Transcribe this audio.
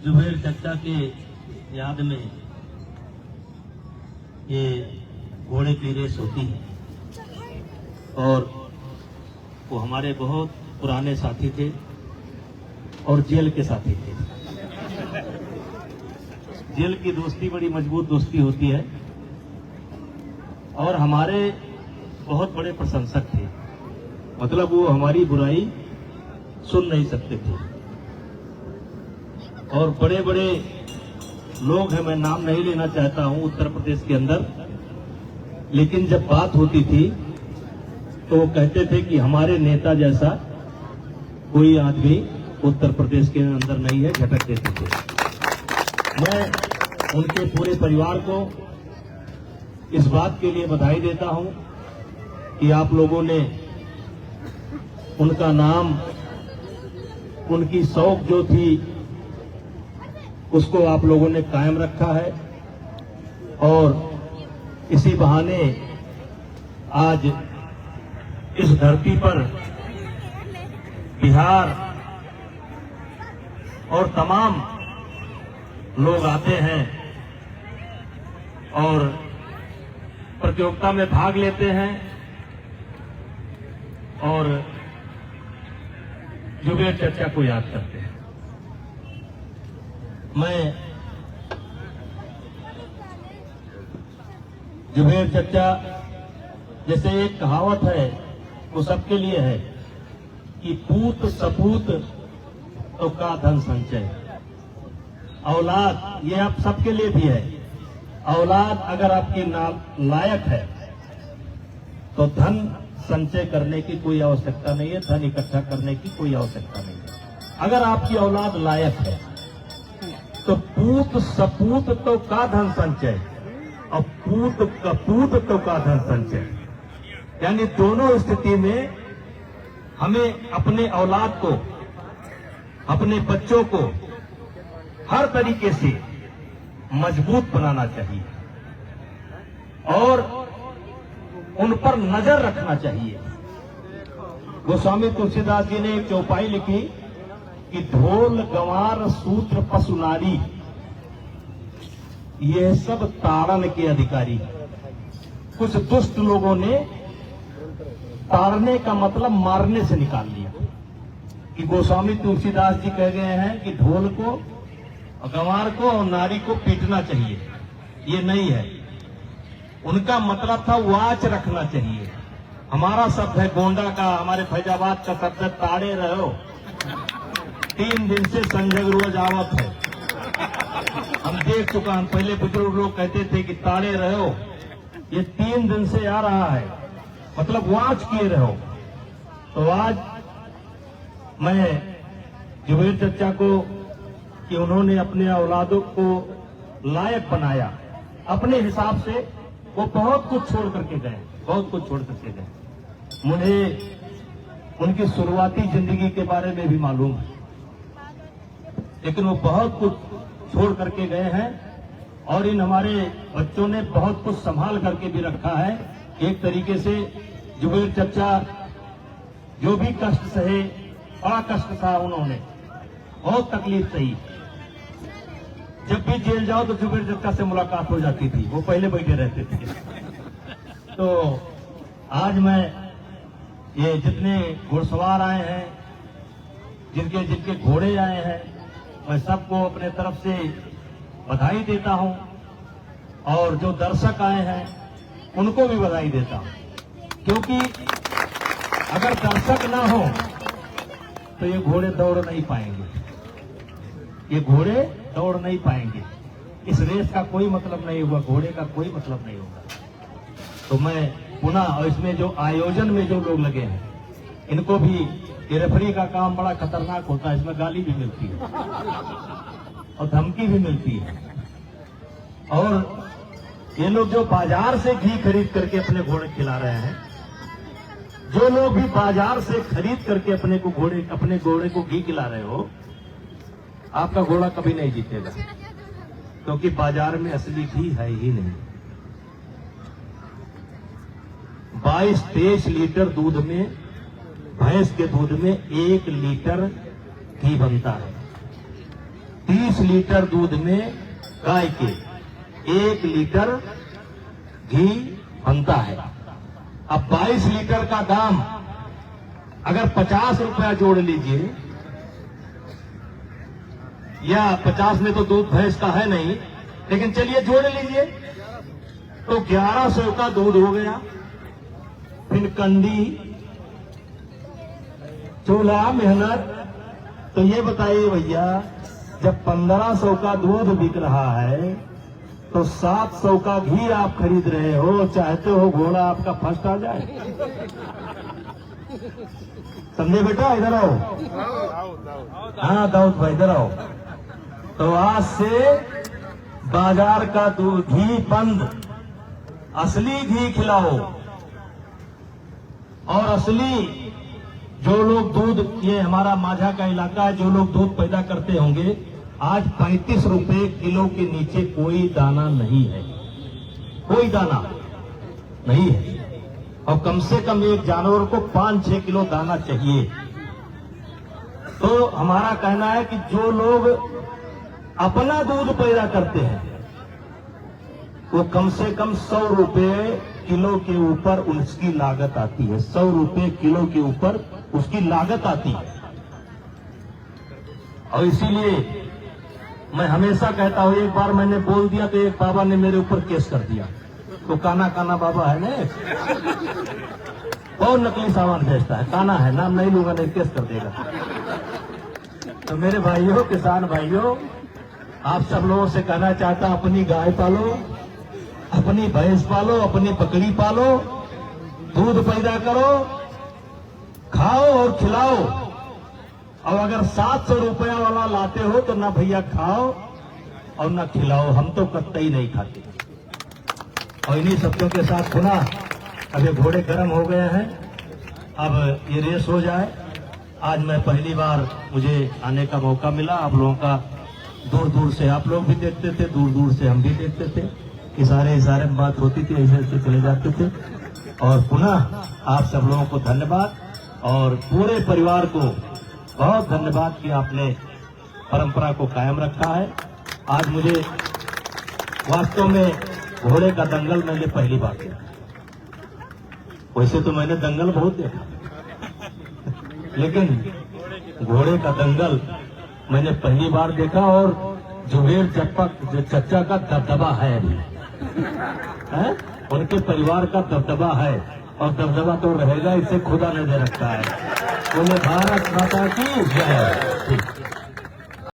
जुबेर चचा के याद में ये घोड़े की रेस होती है और वो हमारे बहुत पुराने साथी थे और जेल के साथी थे। जेल की दोस्ती बड़ी मजबूत दोस्ती होती है और हमारे बहुत बड़े प्रशंसक थे। मतलब वो हमारी बुराई सुन नहीं सकते थे और बड़े बड़े लोग हैं, मैं नाम नहीं लेना चाहता हूं उत्तर प्रदेश के अंदर, लेकिन जब बात होती थी तो वो कहते थे कि हमारे नेता जैसा कोई आदमी उत्तर प्रदेश के अंदर नहीं है, झटक देते थे। मैं उनके पूरे परिवार को इस बात के लिए बधाई देता हूं कि आप लोगों ने उनका नाम, उनकी शौक जो थी उसको आप लोगों ने कायम रखा है और इसी बहाने आज इस धरती पर बिहार और तमाम लोग आते हैं और प्रतियोगिता में भाग लेते हैं और जुबेर चचा को याद करते हैं। मैं जुबेर चचा, जैसे एक कहावत है वो सबके लिए है कि पूत सपूत तो का धन संचय। औलाद, ये आप सबके लिए भी है। औलाद अगर आपकी लायक है तो धन संचय करने की कोई आवश्यकता नहीं है, धन इकट्ठा करने की कोई आवश्यकता नहीं है। अगर आपकी औलाद लायक है तो पूत सपूत तो का धन संचय और पूत कपूत तो का धन संचय, यानी दोनों स्थिति में हमें अपने औलाद को, अपने बच्चों को हर तरीके से मजबूत बनाना चाहिए और उन पर नजर रखना चाहिए। गोस्वामी तुलसीदास जी ने एक चौपाई लिखी कि ढोल गंवार सूत्र पशु नारी, ये सब ताड़न के अधिकारी। कुछ दुष्ट लोगों ने ताड़ने का मतलब मारने से निकाल लिया कि गोस्वामी तुलसीदास जी कह गए हैं कि ढोल को, गंवार को और नारी को पीटना चाहिए, ये नहीं है। उनका मतलब था वाच रखना चाहिए। हमारा शब्द है गोंडा का, हमारे फैजाबाद का शब्द है ताड़े रहो। 3 दिन से संजय रोज आवत है, हम देख चुका। हम पहले बुजुर्ग लोग कहते थे कि ताड़े रहो, ये 3 दिन से आ रहा है, मतलब वाच किए रहो। तो आज मैं जुबेर चचा को कि उन्होंने अपने औलादों को लायक बनाया, अपने हिसाब से वो बहुत कुछ छोड़ करके गए, बहुत कुछ छोड़ करके गए। मुझे उनकी शुरुआती जिंदगी के बारे में भी मालूम है, लेकिन वो बहुत कुछ छोड़ करके गए हैं और इन हमारे बच्चों ने बहुत कुछ संभाल करके भी रखा है। एक तरीके से जुबेर चचा जो भी कष्ट सहे, बड़ा कष्ट सहा उन्होंने, बहुत तकलीफ सही। जब भी जेल जाओ तो जुबेर चचा से मुलाकात हो जाती थी, वो पहले बैठे रहते थे। तो आज मैं ये जितने घुड़सवार आए हैं, जिनके जिनके घोड़े आए हैं, मैं सबको अपने तरफ से बधाई देता हूं और जो दर्शक आए हैं उनको भी बधाई देता हूं, क्योंकि अगर दर्शक ना हो तो ये घोड़े दौड़ नहीं पाएंगे, ये घोड़े दौड़ नहीं पाएंगे। इस रेस का कोई मतलब नहीं हुआ, घोड़े का कोई मतलब नहीं होगा। तो मैं पुनः, और इसमें जो आयोजन में जो लोग लगे हैं इनको भी, ये रेफरी का काम बड़ा खतरनाक होता है, इसमें गाली भी मिलती है और धमकी भी मिलती है। और ये लोग जो बाजार से घी खरीद करके अपने घोड़े खिला रहे हैं, जो लोग भी बाजार से खरीद करके अपने घोड़े को घी खिला रहे हो, आपका घोड़ा कभी नहीं जीतेगा, क्योंकि बाजार में असली घी है ही नहीं। 22-23 लीटर दूध में, भैंस के दूध में 1 लीटर घी बनता है। 30 लीटर दूध में गाय के 1 लीटर घी बनता है। अब 22 लीटर का दाम अगर 50 रुपया जोड़ लीजिए, या 50 में तो दूध भैंस का है नहीं, लेकिन चलिए जोड़ लीजिए, तो 1100 का दूध हो गया। फिर कंडी, चूल्हा, मेहनत। तो ये बताइए भैया, जब 1500 का दूध बिक रहा है तो 700 का घी आप खरीद रहे हो, चाहते हो घोड़ा आपका फर्स्ट आ जाए? समझे बेटा, इधर आओ। हाँ दाऊद भाई इधर आओ। तो आज से बाजार का दूध घी बंद, असली घी खिलाओ। और असली जो लोग दूध, ये हमारा माझा का इलाका है, जो लोग दूध पैदा करते होंगे, आज 35 रुपए किलो के नीचे कोई दाना नहीं है, कोई दाना नहीं है। और कम से कम एक जानवर को 5-6 किलो दाना चाहिए। तो हमारा कहना है कि जो लोग अपना दूध पैदा करते हैं वो कम से कम 100 रुपए किलो के ऊपर उसकी लागत आती है। 100 रुपए किलो के ऊपर उसकी लागत आती है। और इसीलिए मैं हमेशा कहता हूं, एक बार मैंने बोल दिया तो एक बाबा ने मेरे ऊपर केस कर दिया। तो काना काना बाबा है ना, बहुत नकली सामान भेजता है, काना है, नाम नहीं लूंगा, नहीं केस कर देगा। तो मेरे भाइयों, किसान भाइयों, आप सब लोगों से कहना चाहता हूं, अपनी गाय पालो, अपनी भैंस पालो, अपनी बकरी पालो, दूध पैदा करो, खाओ और खिलाओ। और अगर 700 रुपया वाला लाते हो तो ना भैया खाओ और ना खिलाओ, हम तो कतई नहीं खाते। और इन्हीं शब्दों के साथ सुना, अभी घोड़े गर्म हो गए हैं, अब ये रेस हो जाए। आज मैं पहली बार मुझे आने का मौका मिला। आप लोगों का दूर दूर से आप लोग भी देखते थे, दूर दूर से हम भी देखते थे, इशारे में बात होती थी, ऐसे ऐसे चले जाते थे। और पुनः आप सब लोगों को धन्यवाद, और पूरे परिवार को बहुत धन्यवाद कि आपने परंपरा को कायम रखा है। आज मुझे वास्तव में घोड़े का दंगल मैंने पहली बार देखा। वैसे तो मैंने दंगल बहुत देखा, लेकिन घोड़े का दंगल मैंने पहली बार देखा। और जुबेर चच्चा का दबदबा है अभी, उनके परिवार का दबदबा है, और दबदबा तो रहेगा, इसे खुदा ने दे रखा है। बोले भारत माता की जय।